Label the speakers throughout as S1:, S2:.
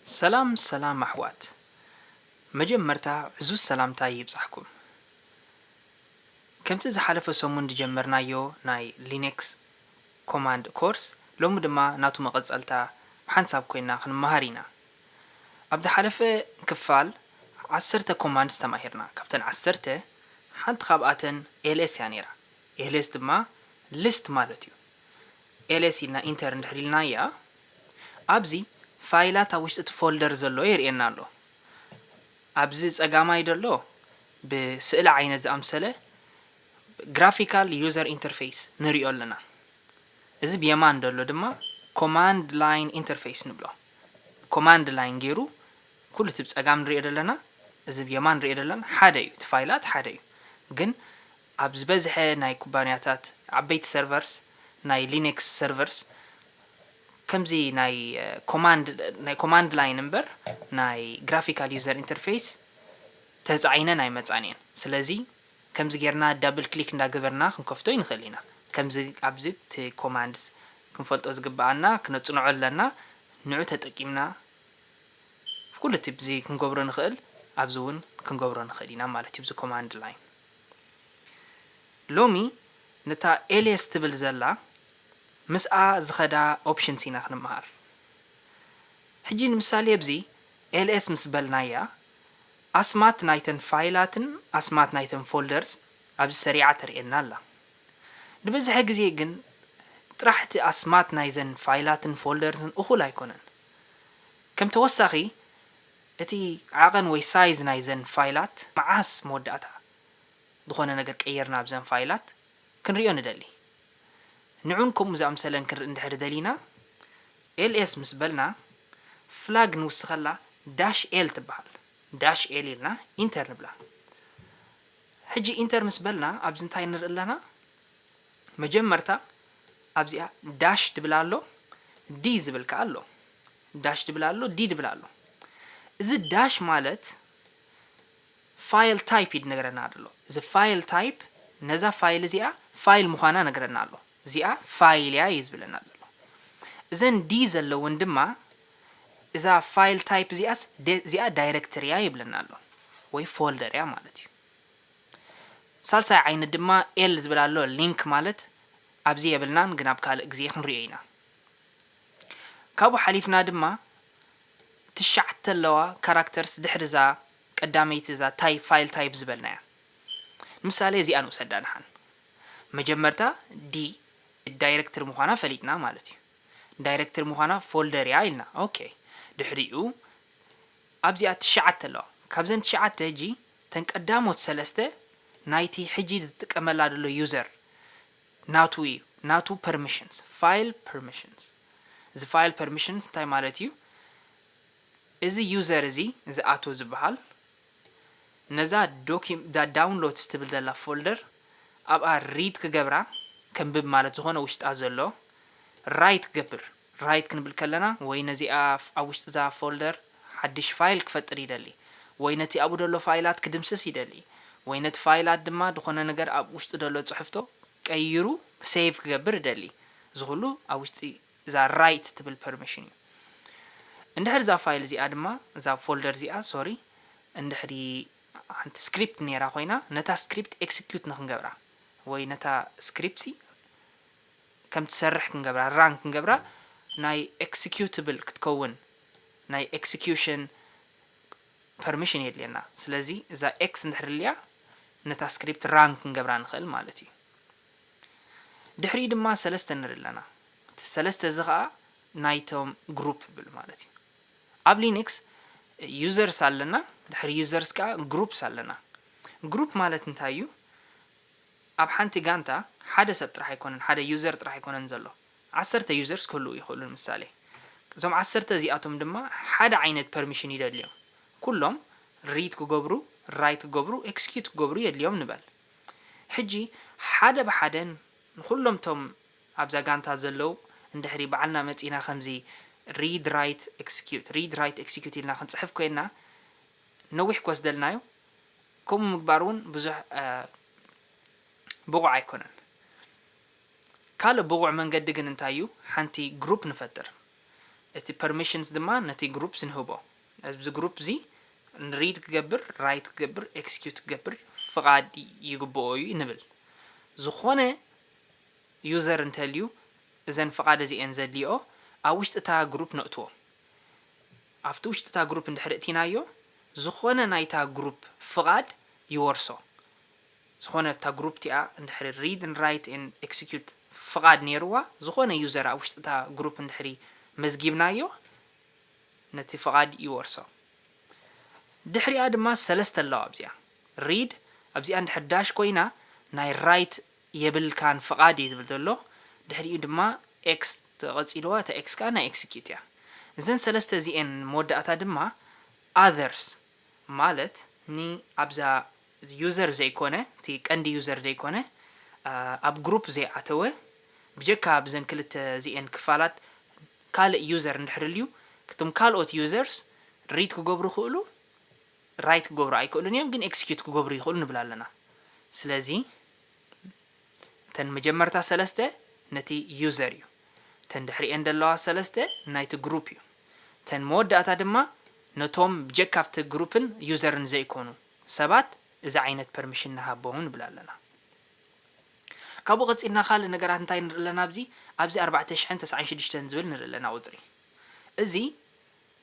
S1: سلام أحوات مجمرتا عزوز سلامتا يبصحكم كمت زحالف سومون دجمرنا يو ناي لينكس كوماند كورس لوم دما ناتو مقصلتا بحنساب كوينا خن مهارينا أبدا حالف كفال 10 كوماند استماهرنا كابتن 10 حنت خاباتن ls يانيرا ls دما ليست مالتيو ls يلنا انتر ندحريلنا يا أبزي فايلات وشت فولدر زلو يرينا له أبزي ጸጋማይ ደሎ بسئل عينة زأمثلة graphical user interface نريو لنا إذا بيمان دلو دما command line interface نبلو command line جيرو كل تبس ጸጋم نريو لنا إذا بيمان نريو لنا حدايو تفايلات حدايو جن أبز بزحة ناي كوبانياتات عبيت سيرفرز ناي لينكس سيرفرز كمزي ناي كوماند لاين نمبر ناي graphical user interface تزعينا ناي متصانين سلازي كمزي غيرنا دبل كليك نداغبرنا كنكفتو ينخلينا كمزي ابزيت تي كوماندز كنفلطو زغبانا كنصنعو لنا نعو تطقيمنا كل تبزي كنغبرو نخل ابزون كنغبرو نخلينا مالتي بزو كوماند لاين لومي نتا ls تبل زلا مسأ زخدا اوبشن سينا خنمهار حجي مثال يبزي ls مسبلنايا اسمات نايتن فايلاتن اسمات نايتن فولدرز ابز سريعه ترينا لا نبزح غزي جن طرحت اسمات نايزن فايلاتن فولدرز اخو لا يكونن كم توسخي اتي عقن وي سايز نايزن فايلات معاس موداتا دخونه ነገር ቀየርና ብዘን ፋይላት ክንሪዮ ንደሊ نعونكم زامثلا كندحر دلينا ls مسبلنا فلاج نوسخلا داش ال تبحال داش ال لنا انتر نبلا حجي انتر مسبلنا ابز انتاي نرلنا مجمرتا ابزيا داش تبلالو دي زبلكالو داش تبلالو دي تبلالو اذا داش مالت فايل تايب يدنغرنالو اذا فايل تايب نزا فايل زيا فايل مخانا نغرنالو زيا فايل يا يزبلنا زلو زين دي زلو وندما إذا فايل تايب زيا دايركتوري يا يبلنالو وي فولدر يا مالتي سالسا عين دما ال زبلالو لينك مالت ابزي يبلنان غناب كال اغزي خنريينا كابو حليفنا دما تشعت لوا كاركترز دحرزا قداميت ذا تايب فايل تايب زبلنا مثالي زي انو سدانحن مجمرتا دي دايركتور مخانا فليتنا مالتي دايركتور مخانا فولدر يايلنا اوكي دحريو ابزي اتشعت له كابزن تشعت هجي تنقداموت سلسته نايتي حجي تقملا دلو يوزر ناتو permissions file permissions the file permissions تاي مالتيو ازي يوزر ازي اتو زبحال نزا دا داونلود تستبل دلا فولدر ابا ريد كجبرا كنبب مالته هونه وشت ازلو رايت جبر رايت كنبل كلنا وينزي اوشت ذا فولدر حدش فايل كفطر يدلي وينتي ابو دلو فايلات كدمسس يدلي وينت فايلات دما دخونه ነገር اب وشت دلو صحفتو قيرو سيف كجبر يدلي زغلو اوشت ذا رايت تبل بيرميشن اندحر ذا فايل زي ادما ذا فولدر زي سوري اندحري انت سكريبت نيرا خوينا نتا سكريبت اكسكيوت نخنغبرا وي نتا سكريبسي كم تسرح كنغبرا رانك كنغبرا ناي executable كتكون ناي execution permission يدلينا سلازي اذا x ندحرليا نتا سكريبت رانك كنغبرا نخل مالتي دحري دما سلسته نرلنا سلسته زغا نايتوم جروب بال مالتي اب لينكس يوزرز علنا دحري يوزرز كا جروبس علنا جروب مالت نتايو اب حنتي غانتا حدا سب راح يكون حدا يوزر راح يكون زلو 10 يوزرز كله يخلون مثالي زوم 10 زياتهم دما حدا عينت بيرميشن يدليهم كلهم ريد كغبرو رايت كغبرو اكسكيوت كغبرو يدليهم نبل حجي حدا بحدن كلهم توم ابزا غانتا زلو اندحري بعلنا مصينا خمزي read write execute لنا خنصحف كوينا نوح كوسدلنايو كم مغبارون بزح بقع يكونن كاله بقع من قد جن انتايو حنتي جروب نفتر እቲ permissions ድማ ነቲ groups ንህቦ እዚ group እዚ read ክገብር write ክገብር execute ክገብር ፍቃድ ይግብኦ እዩ ንብል ዝኾነ user እንተልዩ እዘን ፍቃድ እዚአን ዘድልዮ ኣብ ውሽጢ እታ group ነእትዎ ኣብቲ ውሽጢ እታ group እንድሕር እቲናዮ ዝኾነ ናይታ group ፍቃድ ይወርሶ ዝኾነ እታ group ቲኣ እንድሕር read and write and execute ፍቃድ ነይርዋ ዝኾነ user ኣብ ውሽጢ እታ group እንድሕር መዝጊብናዮ ነቲ ፍቃድ ይወርሶ ድሕሪኣ ድማ ሰለስተ ኣለዋ ኣብዚኣ read ኣብዚኣ እንድሕር ዳሽ ኮይና ናይ write የብልካን ፍቃድ እዩ ዝብል ዘሎ ድሕሪኡ ድማ x ተቐፂልዋ እታ x ካ ናይ execute እያ እዘን ሰለስተ እዚአን መወዳእታ ድማ others ማለት ኒ ኣብዛ user ዘይኮነ እቲ ቀንዲ user ዘይኮነ ኣብ group ዘይኣተወ ብጀካ ብዘን ክልተ እዚአን ክፋላት ካልእ user እንድሕርልዩ ክቶም ካልኦት users read ክገብሩ ይኽእሉ write ክገብሩ ኣይክእሉን እዮም ግን execute ክገብሩ ይኽእሉ ንብል ኣለና ስለዚ ተን መጀመርታ ሰለስተ ነቲ user እዩ ተን ድሕሪአን ዘለዋ ሰለስተ ናይቲ group እዩ ተን መወዳእታ ድማ ነቶም ብጀካ ኣብቲ ግሩፕን ዩዘርን ዘይኮኑ ሰባት እዚ ዓይነት ፐርሚሽን ንሃቦም ንብል ኣለና ካብኡ ቀፂልና ካልእ ነገራት እንታይ ንርኢ ኣለና ኣብዚ 4096 ዝብል ንርኢ ኣለና ቁፅሪ እዚ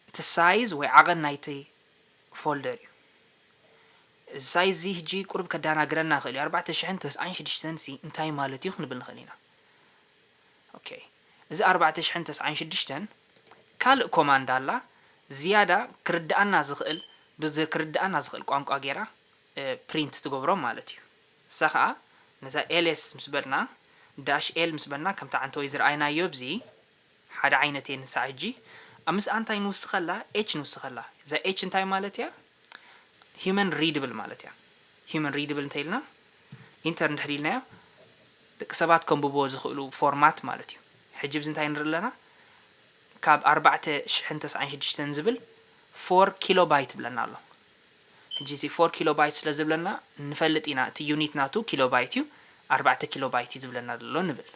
S1: እቲ ሳይዝ ወይ ዓቐን ናይቲ ፎልደር እዩ እዚ ሳይዝ እዚ ሕጂ ቁርብ ከዳናግረና ክእል 4096 ሲ እንታይ ማለት እዩ ክንብል ንኽእል ኢና ኦኬ እዚ 4096 ካልእ ኮማንድ ኣላ ዝያዳ ክርዳኣና ዝኽእል ብዝክርዳኣና ዝኽእል ቋንቋ ጌራ ፕሪንት ትገብሮም ማለት እዩ እሳ ከዓ ነዛ ls ምስ በልና ዳሽ l ምስ በልና ከምታ ዓንተ ወይ ዝረኣይናዮ ብዚ ሓደ ዓይነት እየ ንሳ ሕጂ ኣብ ምስኣ እንታይ ንውስኸላ h ንውስኸላ እዛ h እንታይ ማለት እያ human readable ማለት እያ human readable እንታይ ኢልና ኢንተር እንድሕር ኢልናዮ ደቂ ሰባት ከንብቦ ዝኽእሉ ፎርማት ማለት እዩ ሕጂ ብዚ እንታይ ንርኢ ኣለና ካብ 4096 ዝብል 4 ኪሎባይት ብለና ኣሎ ሕጂ እዚ 4 ኪሎባይት ስለ ዝብለና ንፈልጥ ኢና እቲ ዩኒት ናቱ ኪሎባይት እዩ 4 ኪሎባይት ዝብለና ዘሎ ንብል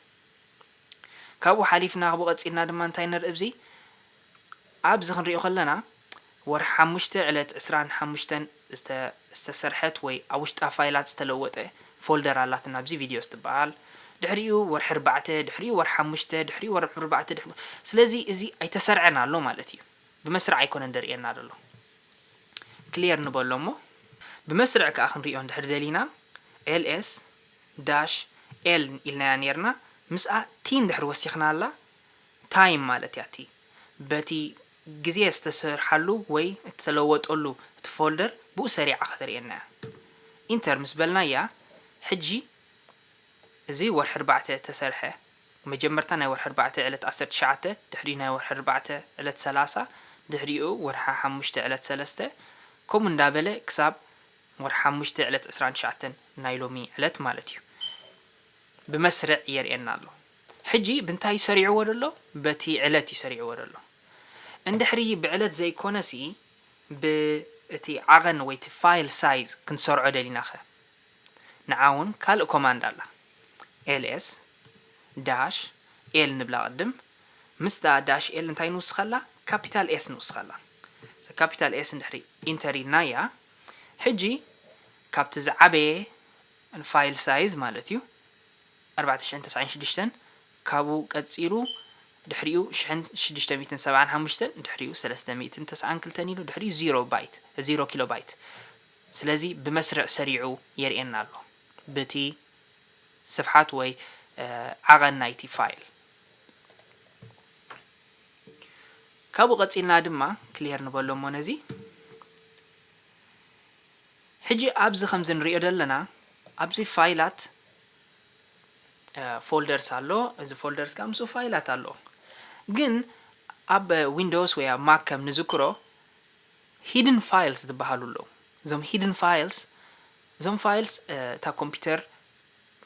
S1: ካብኡ ሓሊፍና ካብኡ ቀፂልና ድማ እንታይ ንርኢ ብዚ ኣብዚ ክንሪኦ ከለና ወርሒ 5 ዕለት 25 ዝተሰርሐት ወይ ኣብ ውሽጣ ፋይላት ዝተለወጠ ፎልደር ኣላትና ኣብዚ ቪድዮ ዝተበሃል ድሕሪኡ ወርሒ 4 ድሕሪኡ ወርሒ 5 ድሕሪኡ ወርሒ 4 ድሕሪኡ ስለዚ እዚ ኣይተሰርዐና ኣሎ ማለት እዩ ብመስርዕ ኣይኮነን ደርኤና ዘሎ ክሊር ንበሎሞ ብመስርዕ ከዓ ክንሪኦ እንድሕር ደሊና ls ዳሽ l ኢልና ነርና ምስኣ ቲ እንድሕር ወሲኽና ኣላ ታይም ማለት እያ ቲ በቲ ግዜ ዝተሰርሓሉ ወይ እተለወጠሉ እቲ ፎልደር ብኡ ሰሪዓ ክትርእየና ኢንተር ምስ በልና እያ ሕጂ እዚ ወርሒ 4 ተሰርሐ መጀመርታ ናይ ወርሒ 4 ዕለት 19 ድሕሪ ናይ ወርሒ 4 ዕለት 30 ድሕሪኡ ወርሒ 5 ዕለት 3 ከምኡ እንዳበለ ክሳብ ወርሒ 5 ዕለት 29 ናይ ሎሚ ዕለት ማለት እዩ ብመስርዕ የርእየና ኣሎ ሕጂ ብንታይ ይሰሪዕዎ ደሎ በቲ ዕለት ይሰሪዕዎ ደሎ እንድሕሪ ብዕለት ዘይኮነሲ ብእቲ ዓቐን ወይ እቲ ፋይል ሳይዝ ክንሰርዖ ደሊና ኸ ንዓውን ካልእ ኮማንድ ኣላ ls dash l ንብላ ቅድም ምስታ dash l እንታይ ንውስኸላ ካፒታል s ንውስኸላ ካፒታል s እንድሕሪ ኢንተር ኢልና እያ ሕጂ ካብቲ ዝዓበየ ፋይል ሳይዝ ማለት እዩ 4096 ካብኡ ቀፂሉ ድሕሪኡ 675 ድሕሪኡ 392 ኢሉ ድሕሪኡ 0 ባይት 0 ኪሎ ባይት ስለዚ ብመስርዕ ሰሪዑ የርእየና ኣሎ በቲ ስፍሓት ወይ ዓቐን ናይቲ ፋይል ካብኡ ቀፂልና ድማ ክሊር ንበሎሞ ነዚ ሕጂ ኣብዚ ከምዚ ንሪኦ ዘለና ኣብዚ ፋይላት ፎልደርስ ኣሎ እዚ ፎልደርስ ከዓ ምስኡ ፋይላት ኣሎ ግን ኣብ ዊንዶውስ ወይ ኣብ ማክ ከም ንዝክሮ ሂድን ፋይልስ ዝበሃሉ ኣለዉ እዞም ሂድን ፋይልስ እዞም ፋይልስ እታ ኮምፒውተር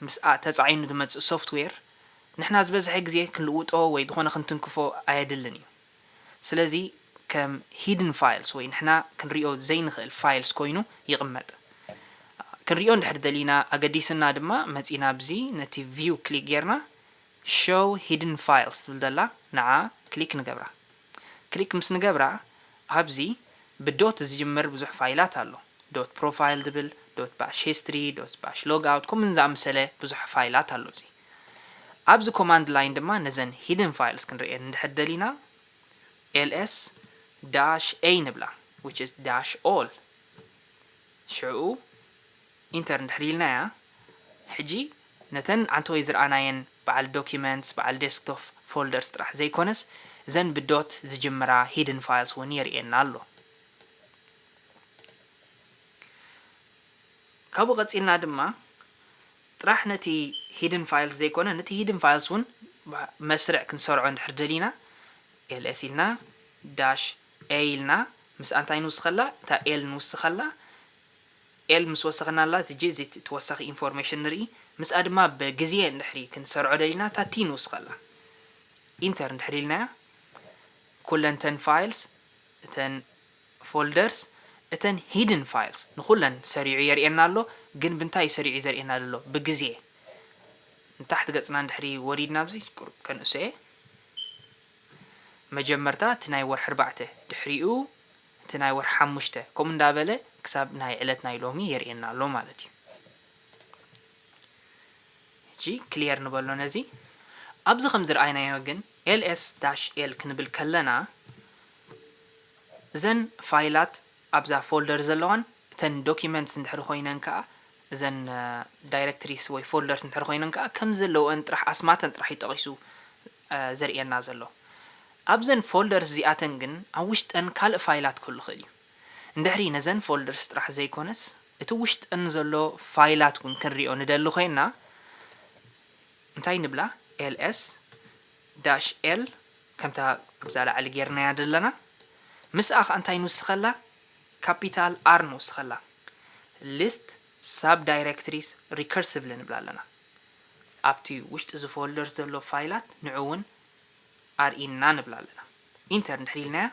S1: ምስኣ ተፃዒኑ ዝመፅእ ሶፍትዌር ንሕና ዝበዝሐ ግዜ ክንልውጦ ወይ ዝኾነ ክንትንክፎ ኣየድልን እዩ ስለዚ ከም ሂድን ፋይልስ ወይ ንሕና ክንሪኦ ዘይንኽእል ፋይልስ ኮይኑ ይቕመጥ ክንሪኦ እንድሕር ደሊና ኣገዲስና ድማ መፂና ብዚ ነቲ ቪው ክሊክ ጌርና show hidden files ትብል ዘላ ንዓ ክሊክ ንገብራ ክሊክ ምስ ንገብራ ኣብዚ ብዶት ዝጅምር ብዙሕ ፋይላት ኣሎ ዶት ፕሮፋይል ድብል ዶት ባሽ ሂስትሪ ዶት ባሽ ሎግ አውት ከምኡን ዝኣምሰለ ብዙሕ ፋይላት ኣሎ እዚ ኣብዚ ኮማንድ ላይን ድማ ነዘን ሂድን ፋይልስ ክንሪአን እንድሕር ደሊና ls -a ንብላ which is -all ሽዑ ኢንተር እንድሕር ኢልናያ ሕጂ ነተን ዓንተወይ ዝረኣናየን በዓል ዶኪመንትስ በዓል ዴስክቶፕ ፎልደርስ ጥራሕ ዘይኮነስ ዘን ብዶት ዝጅምራ ሂድን ፋይልስ እውን የርእየና ኣሎ ካብኡ ቀፂልና ድማ ጥራሕ ነቲ ሂድን ፋይልስ ዘይኮነ ነቲ ሂድን ፋይልስ እውን መስርዕ ክንሰርዖ እንድሕር ደሊና ls ኢልና -a ኢልና ምስ እንታይ ንውስኸላ እታ l ንውስኸላ l ምስ ወሰኸናላ እጂ እዚ ተወሳኺ ኢንፎርሜሽን ንርኢ ምስኣ ድማ ብግዜ እንድሕሪ ክንሰርዖ ደሊና እታ t ንውስኸላ ኢንተር እንድሕር ኢልናያ ኩለንተን ፋይልስ እተን ፎልደርስ እተን ሂድን ፋይልስ ንኩለን ሰሪዑ የርእየና ኣሎ ግን ብንታይ ሰሪዑ ዘርእየና ኣሎ ብግዜ ንታሕቲ ገጽና እንድሕሪ ወሪድና ኣብዚ ከንእሰየ መጀመርታ እቲ ናይ ወርሒ 4 ድሕሪኡ እቲ ናይ ወርሒ 5 ከምኡ እንዳበለ ክሳብ ናይ ዕለት ናይ ሎሚ የርእየና ኣሎ ማለት እዩ እጂ ክሊየር ንበሎ ነዚ ኣብዚ ከም ዝረኣይናዮ ግን ls-l ክንብል ከለና ዘን ፋይላት ኣብዛ ፎልደር ዘለዋን እተን ዶኪመንትስ እንድሕር ኮይነን ከዓ እዘን ዳይሬክተሪስ ወይ ፎልደርስ እንድሕር ኮይነን ከዓ ከም ዘለወን ጥራሕ ኣስማተን ጥራሕ ይጠቂሱ ዘርእየና ዘሎ ኣብዘን ፎልደርስ እዚኣተን ግን ኣብ ውሽጠን ካልእ ፋይላት ክህሉ ይኽእል እዩ እንድሕሪ ነዘን ፎልደርስ ጥራሕ ዘይኮነስ እቲ ውሽጠን ዘሎ ፋይላት እውን ክንሪኦ ንደሊ ኮይና እንታይ ንብላ ls-l ከምታ ኣብዛ ላዕሊ ጌርናያ ዘለና ምስኣ ከዓ እንታይ ንውስኸላ ካፒታል r ንውስኸላ list subdirectories recursively ንብላ ኣለና ኣብቲ ውሽጢ እዚ ፎልደር ዘሎ ፋይላት ንዑ እውን ኣርኢና ንብላ ኣለና ኢንተር እንድሕር ኢልናያ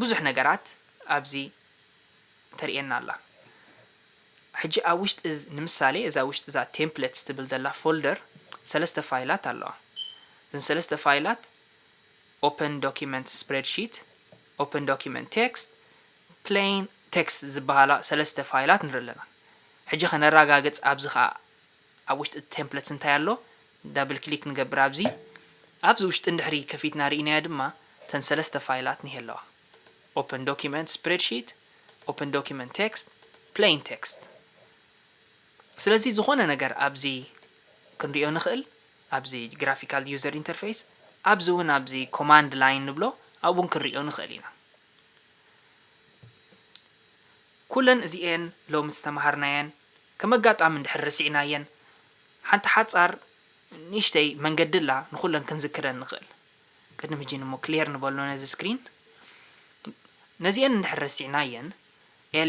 S1: ብዙሕ ነገራት ኣብዚ ተርእየና ኣላ ሕጂ ኣብ ውሽጢ ንምሳሌ እዛ ውሽጢ እዛ ቴምፕሌትስ ትብል ዘላ ፎልደር ሰለስተ ፋይላት ኣለዋ እዘን ሰለስተ ፋይላት open document spreadsheet open document text plain text ዝበሃላ ሰለስተ ፋይላት ንርኢ ኣለና ሕጂ ከነረጋግፅ ኣብዚ ከዓ ኣብ ውሽጢ ቴምፕሌትስ እንታይ ኣሎ ዳብል ክሊክ ንገብር ኣብዚ ውሽጢ እንድሕሪ ከፊትና ርኢናያ ድማ ተን ሰለስተ ፋይላት ንሄለዋ open document spreadsheet open document text plain text ስለዚ ዝኾነ ነገር ኣብዚ ክንሪኦ ንኽእል ኣብዚ graphical user interface ኣብዚ እውን ኣብዚ command line ንብሎ ኣብውን ክንሪኦ ንኽእል ኢና ኩለን እዚአን ሎሚ ዝተምሃርናየን ከመጋጣሚ እንድሕር ረሲዕናየን ሓንቲ ሓፃር ንእሽተይ መንገድላ ንኩለን ክንዝክረን ንኽእል ቅድም ሕጂ እሞ ክሊየር ንበሎ ነዚ ስክሪን ነዚአን እንድሕር ረሲዕናየን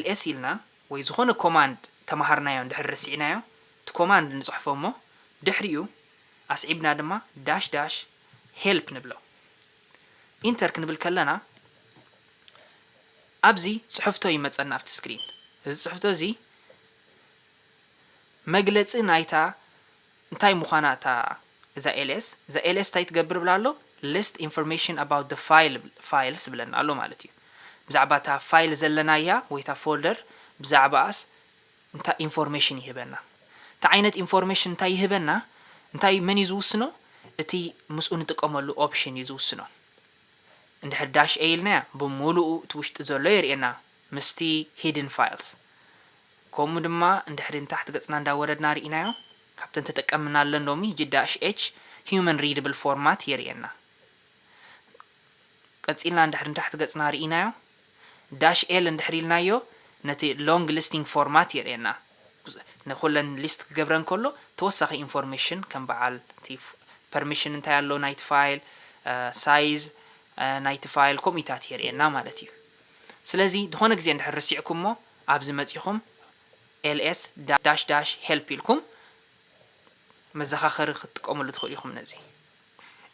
S1: ls ኢልና ወይ ዝኾነ ኮማንድ ተምሃርናዮ እንድሕር ረሲዕናዮ እቲ ኮማንድ ንፅሕፎ እሞ ድሕሪኡ ኣስዒብና ድማ -help ንብሎ ኢንተር ክንብል ከለና ኣብዚ ጽሕፍቶ ይመፀና ኣብቲ ስክሪን እዚ ጽሕፍቶ እዚ መግለፂ ናይታ እንታይ ምዃና እታ እዛ ls እንታይ ትገብር ብላ ኣሎ list information about the files ብለና ኣሎ ማለት እዩ ብዛዕባ እታ ፋይል ዘለናያ ወይ እታ ፎልደር ብዛዕባኣስ እንታይ ኢንፎርሜሽን ይህበና እታ ዓይነት ኢንፎርሜሽን እንታይ ይህበና እንታይ መን እዩ ዝውስኖ እቲ ምስኡ ንጥቀመሉ ኦፕሽን እዩ ዝውስኖ እንድሕር -a ኢልናያ ብምሉኡ እቲ ውሽጢ ዘሎ የርእየና ምስቲ ሂድን ፋይልስ ከምኡ ድማ እንድሕር ንታሕቲ ገጽና እንዳወረድና ርኢናዮ ካብተን ተጠቀምና ኣለን ሎሚ -h human readable format የርእየና ቀፂልና እንድሕር ንታሕቲ ገጽና ርኢናዮ -l እንድሕር ኢልናዮ ነቲ long listing format የርእየና ንኩለን ሊስት ክገብረን ከሎ ተወሳኺ ኢንፎርሜሽን ከም በዓል እቲ ፐርሚሽን እንታይ ኣሎ ናይቲ ፋይል ሳይዝ ናይቲ ፋይል ኮሚታት የርእየና ማለት እዩ ስለዚ ዝኾነ ግዜ እንድሕር ረሲዕኩሞ ኣብዚ መፂኹም ls-help ኢልኩም መዘኻኸሪ ክትጥቀሙሉ ትኽእሉ ኢኹም ነዚ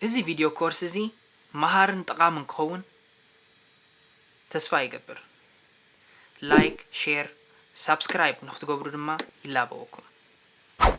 S1: እዚ ቪድዮ ኮርስ እዚ መሃርን ጠቓምን ክኸውን ተስፋ ይገብር ላይክ ሼር ሳብስክራይብ ንኽትገብሩ ድማ ይላበወኩም